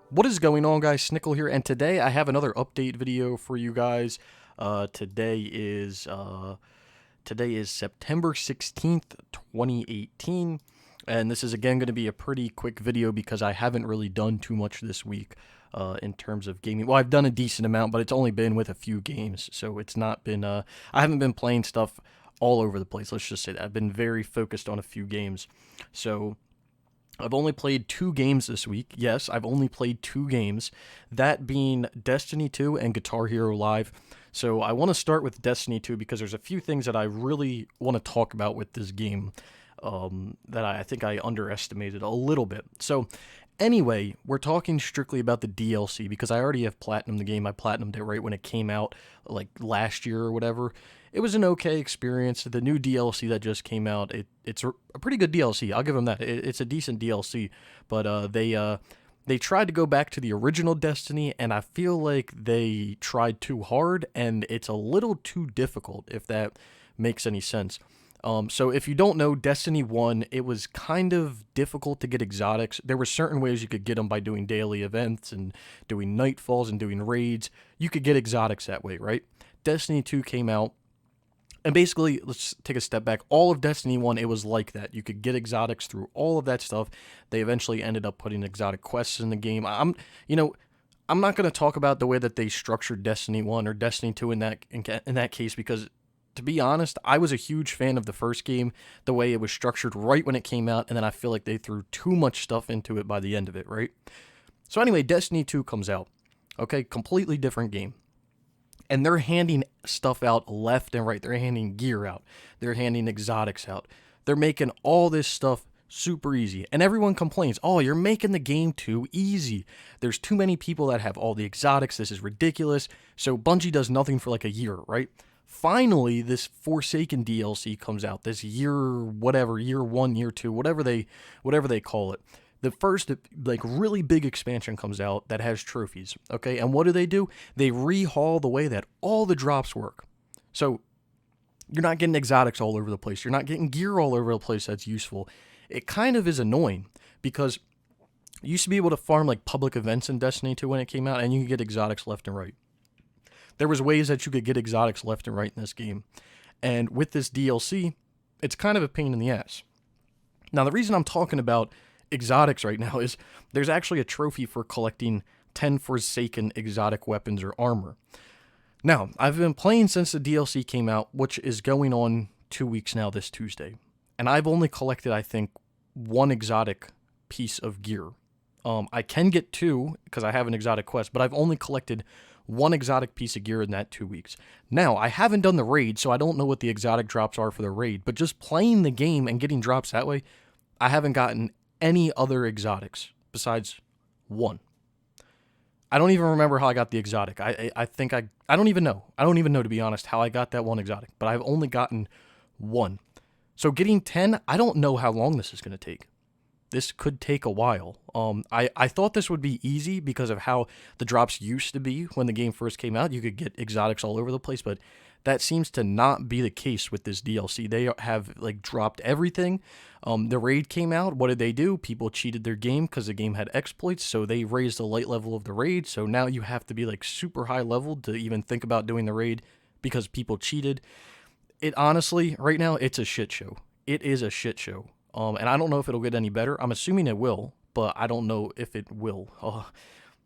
What is going on, guys? Snickel here, and today I have another update video for you guys. Today is September 16th, 2018, and this is again going to be a pretty quick video because I haven't really done too much this week in terms of gaming. Well, I've done a decent amount, but it's only been with a few games, so it's not been. I haven't been playing stuff all over the place. Let's just say that I've been very focused on a few games, so. I've only played 2 games this week. Yes, I've only played 2 games, that being Destiny 2 and Guitar Hero Live. So I want to start with Destiny 2 because there's a few things that I really want to talk about with this game that I think I underestimated a little bit. So anyway, we're talking strictly about the DLC because I already have platinumed the game. I platinumed it right when it came out, like last year or whatever. It was an okay experience. The new DLC that just came out, it's a pretty good DLC. I'll give them that. It's a decent DLC, but they tried to go back to the original Destiny, and I feel like they tried too hard, and it's a little too difficult, if that makes any sense. So if you don't know, Destiny 1, it was kind of difficult to get exotics. There were certain ways you could get them by doing daily events and doing nightfalls and doing raids. You could get exotics that way, right? Destiny 2 came out, and basically, let's take a step back. All of Destiny 1, it was like that. You could get exotics through all of that stuff. They eventually ended up putting exotic quests in the game. I'm not going to talk about the way that they structured Destiny 1 or Destiny 2 in that case because to be honest, I was a huge fan of the first game, the way it was structured right when it came out, and then I feel like they threw too much stuff into it by the end of it, right? So anyway, Destiny 2 comes out. Okay, completely different game, and they're handing stuff out left and right. They're handing gear out. They're handing exotics out. They're making all this stuff super easy. And everyone complains, oh, you're making the game too easy. There's too many people that have all the exotics. This is ridiculous. So Bungie does nothing for like a year, right? Finally, this Forsaken DLC comes out. This year, whatever, year 1, year 2, whatever they call it. The first like really big expansion comes out that has trophies, okay? And what do? They rehaul the way that all the drops work. So you're not getting exotics all over the place. You're not getting gear all over the place that's useful. It kind of is annoying because you used to be able to farm like public events in Destiny 2 when it came out, and you could get exotics left and right. There was ways that you could get exotics left and right in this game. And with this DLC, it's kind of a pain in the ass. Now, the reason I'm talking about exotics right now is there's actually a trophy for collecting 10 Forsaken exotic weapons or armor. Now, I've been playing since the DLC came out, which is going on 2 weeks now this Tuesday. And I've only collected, I think, 1 exotic piece of gear. I can get 2 because I have an exotic quest, but I've only collected 1 exotic piece of gear in that 2 weeks. Now, I haven't done the raid, so I don't know what the exotic drops are for the raid, but just playing the game and getting drops that way, I haven't gotten any other exotics besides 1. I don't even remember how I got the exotic. I think I don't even know. I don't even know, to be honest, how I got that 1 exotic, but I've only gotten 1. So getting 10, I don't know how long this is going to take. This could take a while. I thought this would be easy because of how the drops used to be when the game first came out. You could get exotics all over the place, but that seems to not be the case with this DLC. They have like dropped everything. The raid came out. What did they do? People cheated their game because the game had exploits, so they raised the light level of the raid. So now you have to be like super high leveled to even think about doing the raid because people cheated. It honestly, right now, it's a shit show. It is a shit show. And I don't know if it'll get any better. I'm assuming it will, but I don't know if it will.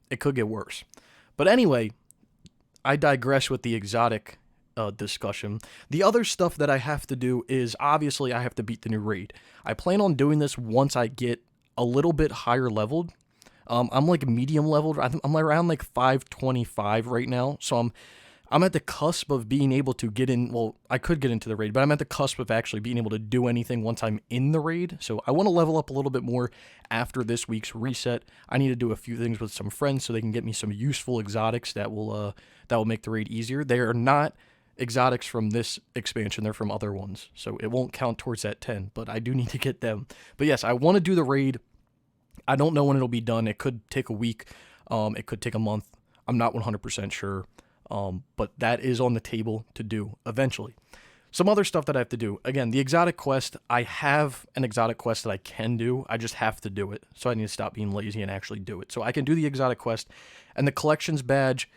It could get worse. But anyway, I digress with the exotic discussion. The other stuff that I have to do is obviously I have to beat the new raid. I plan on doing this once I get a little bit higher leveled. I'm like medium leveled. I'm around like 525 right now, so I'm at the cusp of being able to get in. Well, I could get into the raid, but I'm at the cusp of actually being able to do anything once I'm in the raid. So I want to level up a little bit more after this week's reset. I need to do a few things with some friends so they can get me some useful exotics that will make the raid easier. They are not exotics from this expansion. They're from other ones. So it won't count towards that 10, but I do need to get them. But yes, I want to do the raid. I don't know when it'll be done. It could take a week. It could take a month. I'm not 100% sure. But that is on the table to do eventually. Some other stuff that I have to do. Again, the exotic quest, I have an exotic quest that I can do. I just have to do it. So I need to stop being lazy and actually do it. So I can do the exotic quest. And the collections badge,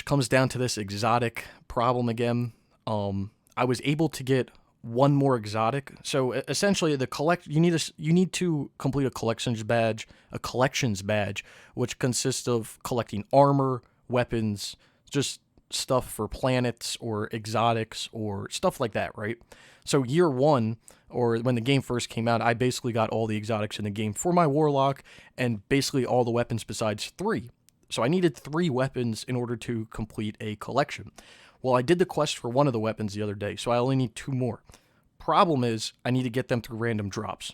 comes down to this exotic problem again. I was able to get one more exotic. So essentially, you need to complete a collections badge, which consists of collecting armor, weapons, just stuff for planets or exotics or stuff like that, right? So year one, or when the game first came out, I basically got all the exotics in the game for my warlock and basically all the weapons besides 3. So I needed 3 weapons in order to complete a collection. Well, I did the quest for one of the weapons the other day, so I only need 2 more. Problem is, I need to get them through random drops.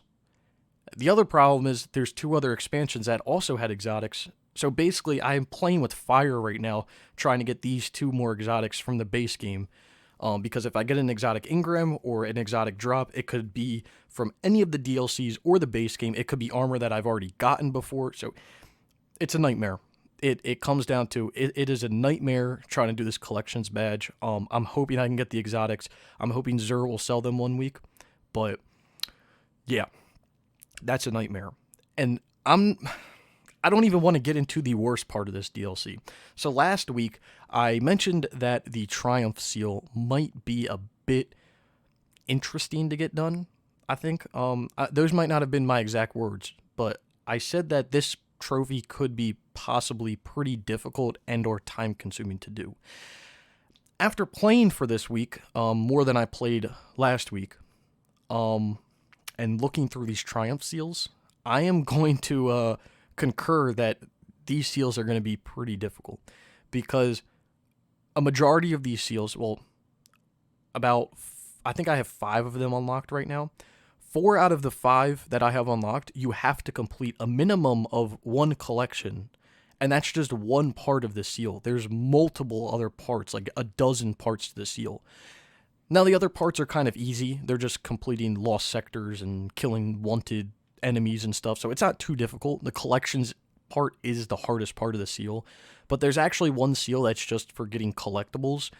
The other problem is there's 2 other expansions that also had exotics. So basically, I am playing with fire right now, trying to get these 2 more exotics from the base game. Because if I get an exotic Ingram or an exotic drop, it could be from any of the DLCs or the base game. It could be armor that I've already gotten before. So it's a nightmare. It comes down to, it is a nightmare trying to do this collections badge. I'm hoping I can get the exotics. I'm hoping Zur will sell them one week. But yeah, that's a nightmare. And I don't even want to get into the worst part of this DLC. So last week, I mentioned that the Triumph Seal might be a bit interesting to get done, I think. Those might not have been my exact words, but I said that this trophy could be possibly pretty difficult and or time-consuming to do. After playing for this week, more than I played last week, and looking through these Triumph Seals, I am going to concur that these seals are going to be pretty difficult, because a majority of these seals, well, I think I have 5 of them unlocked right now. 4 out of the 5 that I have unlocked, you have to complete a minimum of 1 collection, and that's just one part of the seal. There's multiple other parts, like a dozen parts to the seal. Now, the other parts are kind of easy. They're just completing lost sectors and killing wanted enemies and stuff, so it's not too difficult. The collections part is the hardest part of the seal, but there's actually one seal that's just for getting collectibles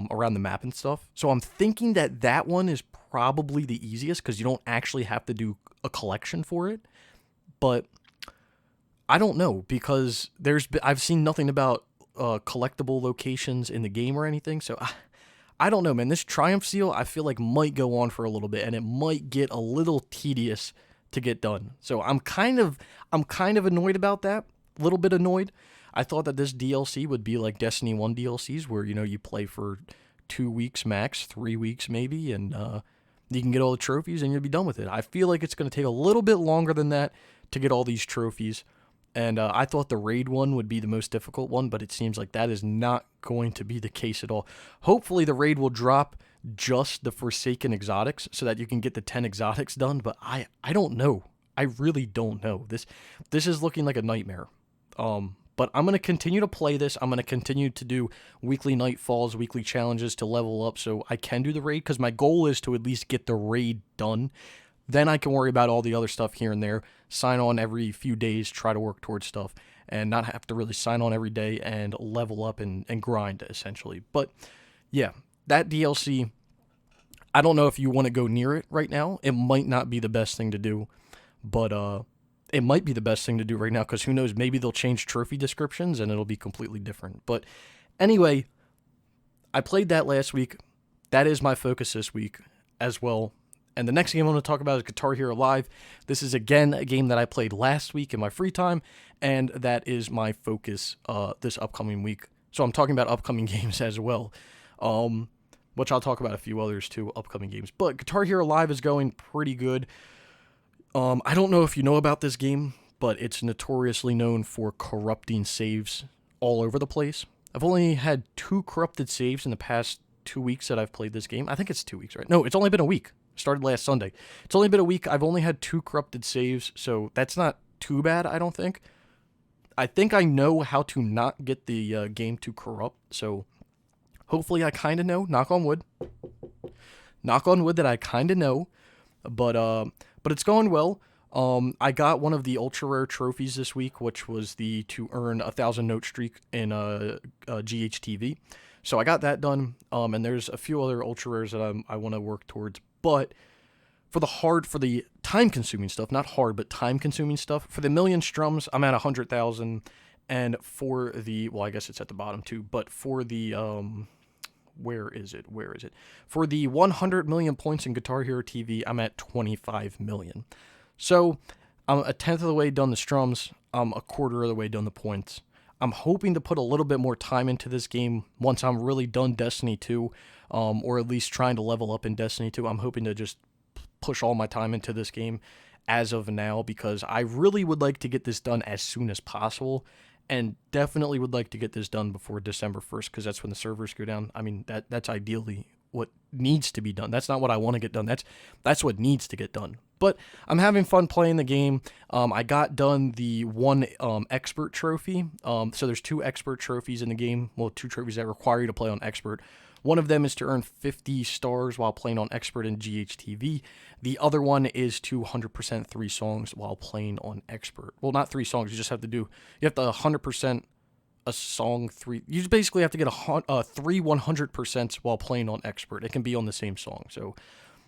around the map and stuff. So I'm thinking that one is probably the easiest, because you don't actually have to do a collection for it. But I don't know, because I've seen nothing about collectible locations in the game or anything, so I don't know, man. This Triumph Seal, I feel like might go on for a little bit, and it might get a little tedious to get done. So I'm kind of annoyed about that. A little bit annoyed. I thought that this DLC would be like Destiny 1 DLCs, where, you play for 2 weeks max, 3 weeks maybe, and you can get all the trophies and you'll be done with it. I feel like it's going to take a little bit longer than that to get all these trophies. And I thought the raid one would be the most difficult one, but it seems like that is not going to be the case at all. Hopefully the raid will drop just the Forsaken exotics so that you can get the 10 exotics done, but I don't know. I really don't know. This is looking like a nightmare. But I'm going to continue to play this. I'm going to continue to do weekly nightfalls, weekly challenges to level up so I can do the raid, because my goal is to at least get the raid done. Then I can worry about all the other stuff here and there, sign on every few days, try to work towards stuff, and not have to really sign on every day and level up and grind, essentially. But yeah, that DLC, I don't know if you want to go near it right now. It might not be the best thing to do, but it might be the best thing to do right now, because who knows, maybe they'll change trophy descriptions and it'll be completely different. But anyway, I played that last week. That is my focus this week as well. And the next game I'm going to talk about is Guitar Hero Live. This is, again, a game that I played last week in my free time, and that is my focus this upcoming week. So I'm talking about upcoming games as well, which I'll talk about a few others too, upcoming games. But Guitar Hero Live is going pretty good. I don't know if you know about this game, but it's notoriously known for corrupting saves all over the place. I've only had 2 corrupted saves in the past 2 weeks that I've played this game. I think it's 2 weeks, right? No, it's only been a week. Started last Sunday. It's only been a week. I've only had 2 corrupted saves, so that's not too bad, I don't think. I think I know how to not get the game to corrupt, so hopefully I kind of know. Knock on wood. Knock on wood that I kind of know, but it's going well. I got one of the ultra rare trophies this week, which was to earn a 1,000 note streak in GHTV. So I got that done, and there's a few other ultra rares that I want to work towards. But for the time consuming stuff, not hard, but time consuming stuff, for the million strums, I'm at 100,000. And for the, well, I guess it's at the bottom too, but for the, where is it? For the 100 million points in Guitar Hero TV, I'm at 25 million. So I'm a tenth of the way done the strums. I'm a quarter of the way done the points. I'm hoping to put a little bit more time into this game once I'm really done Destiny 2, or at least trying to level up in Destiny 2. I'm hoping to just push all my time into this game as of now, because I really would like to get this done as soon as possible, and definitely would like to get this done before December 1st, because that's when the servers go down. I mean, that's ideally what needs to be done. That's not what I want to get done. That's what needs to get done. But I'm having fun playing the game. I got done the one expert trophy. So there's 2 expert trophies in the game. Well, 2 trophies that require you to play on expert. One of them is to earn 50 stars while playing on expert in GHTV. The other one is to 100% 3 songs while playing on expert. Well, not 3 songs. You just have to you have to 100% a song 3. You just basically have to get 3 100% while playing on expert. It can be on the same song. So,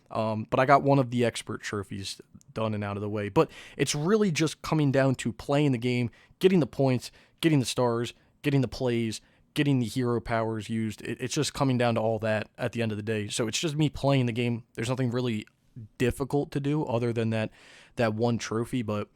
but I got one of the expert trophies done and out of the way. But it's really just coming down to playing the game, getting the points, getting the stars, getting the plays, getting the hero powers used. It's just coming down to all that at the end of the day. So it's just me playing the game. There's nothing really difficult to do other than that one trophy, but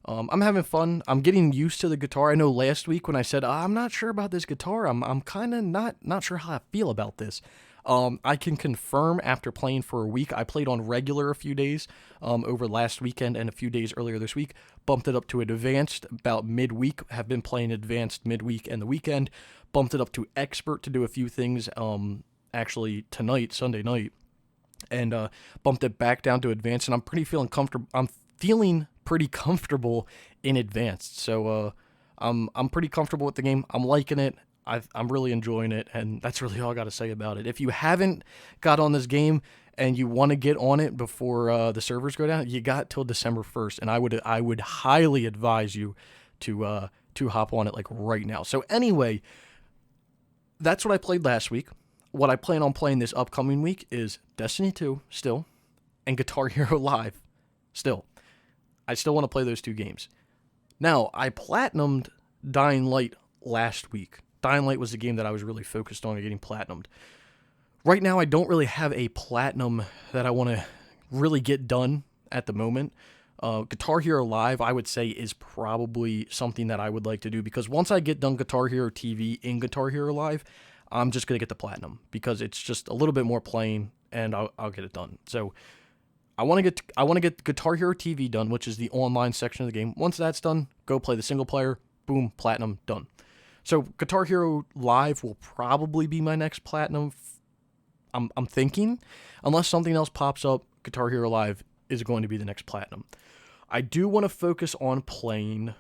I'm having fun. I'm getting used to the guitar. I know last week when I said, I'm not sure about this guitar, I'm kind of not sure how I feel about this. I can confirm after playing for a week. I played on regular a few days over last weekend and a few days earlier this week. Bumped it up to advanced about midweek. Have been playing advanced midweek and the weekend. Bumped it up to expert to do a few things actually tonight, Sunday night. And bumped it back down to advanced. And I'm feeling pretty comfortable in advanced. So I'm pretty comfortable with the game. I'm liking it. I'm really enjoying it, and that's really all I got to say about it. If you haven't got on this game and you want to get on it before the servers go down, you got till December 1st, and I would highly advise you to hop on it like right now. So anyway, that's what I played last week. What I plan on playing this upcoming week is Destiny 2 still, and Guitar Hero Live still. I still want to play those 2 games. Now, I platinumed Dying Light last week. Dying Light was the game that I was really focused on getting platinumed. Right now, I don't really have a platinum that I want to really get done at the moment. Guitar Hero Live, I would say, is probably something that I would like to do, because once I get done Guitar Hero TV in Guitar Hero Live, I'm just going to get the platinum, because it's just a little bit more playing, and I'll get it done. So I want to get Guitar Hero TV done, which is the online section of the game. Once that's done, go play the single player. Boom, platinum, done. So Guitar Hero Live will probably be my next platinum. I'm thinking, unless something else pops up, Guitar Hero Live is going to be the next platinum. I do want to focus on playing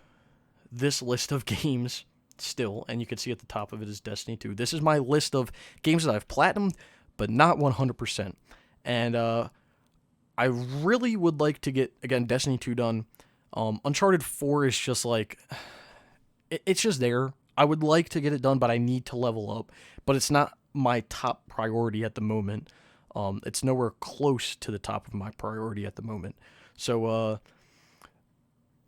this list of games still, and you can see at the top of it is Destiny 2. This is my list of games that I've platinumed, but not 100%. And I really would like to get, again, Destiny 2 done. Uncharted 4 is just like, it's just there. I would like to get it done, but I need to level up. But it's not my top priority at the moment. It's nowhere close to the top of my priority at the moment. So,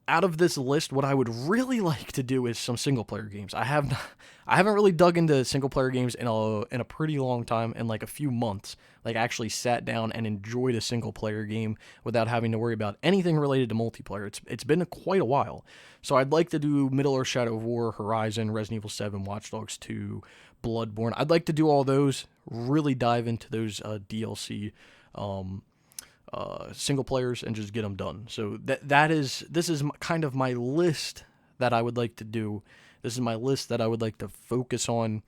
out of this list, what I would really like to do is some single player games. I haven't really dug into single player games in a pretty long time, in like a few months. Like, actually sat down and enjoyed a single player game without having to worry about anything related to multiplayer. It's been quite a while. So I'd like to do Middle-earth: Shadow of War, Horizon, Resident Evil 7, Watch Dogs 2, Bloodborne. I'd like to do all those, really dive into those DLC single players and just get them done. So this is kind of my list that I would like to do. This is my list that I would like to focus on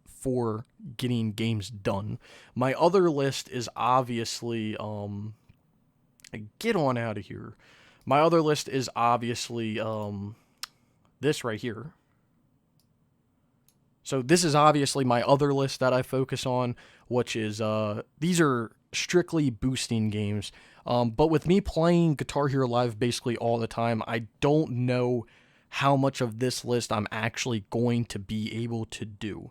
for getting games done. My other list is obviously get on out of here. My other list is obviously this right here. So this is obviously my other list that I focus on, which is these are strictly boosting games. But with me playing Guitar Hero Live basically all the time, I don't know how much of this list I'm actually going to be able to do.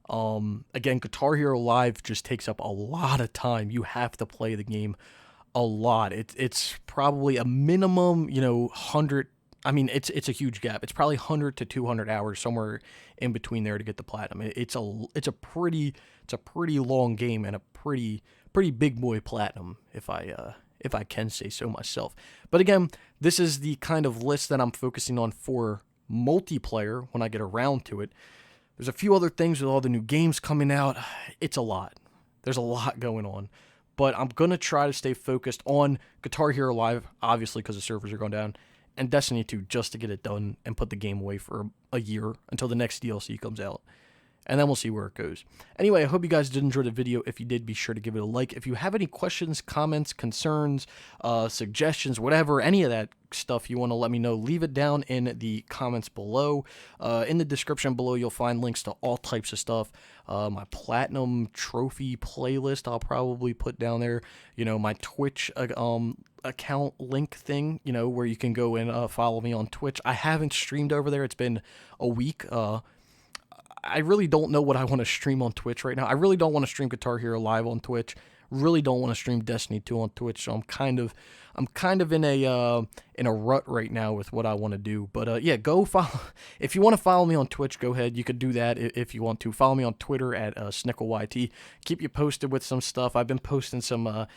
Again, Guitar Hero Live just takes up a lot of time. You have to play the game a lot. It's probably a minimum, 100. I mean, it's a huge gap. It's probably 100 to 200 hours somewhere in between there to get the platinum. It's a pretty long game and a pretty big boy platinum if I can say so myself. But again, this is the kind of list that I'm focusing on for multiplayer when I get around to it. There's a few other things with all the new games coming out. It's a lot. There's a lot going on. But I'm going to try to stay focused on Guitar Hero Live, obviously because the servers are going down, and Destiny 2 just to get it done and put the game away for a year until the next DLC comes out. And then we'll see where it goes. Anyway, I hope you guys did enjoy the video. If you did, be sure to give it a like. If you have any questions, comments, concerns, suggestions, whatever, any of that stuff you want to let me know, leave it down in the comments below. In the description below, you'll find links to all types of stuff. My Platinum Trophy playlist I'll probably put down there. My Twitch account link thing, where you can go and follow me on Twitch. I haven't streamed over there. It's been a week. I really don't know what I want to stream on Twitch right now. I really don't want to stream Guitar Hero Live on Twitch. Really don't want to stream Destiny 2 on Twitch. So I'm kind of in a rut right now with what I want to do. But yeah, go follow. If you want to follow me on Twitch, go ahead. You could do that if you want to. Follow me on Twitter at SnickelYT. Keep you posted with some stuff. I've been posting some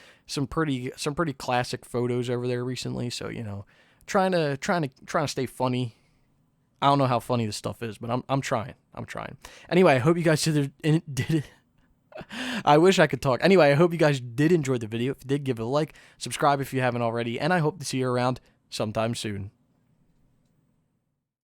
pretty classic photos over there recently. So trying to stay funny. I don't know how funny this stuff is, but I'm trying. Anyway, I hope you guys did it. I wish I could talk. Anyway, I hope you guys did enjoy the video. If you did, give it a like, subscribe if you haven't already, and I hope to see you around sometime soon.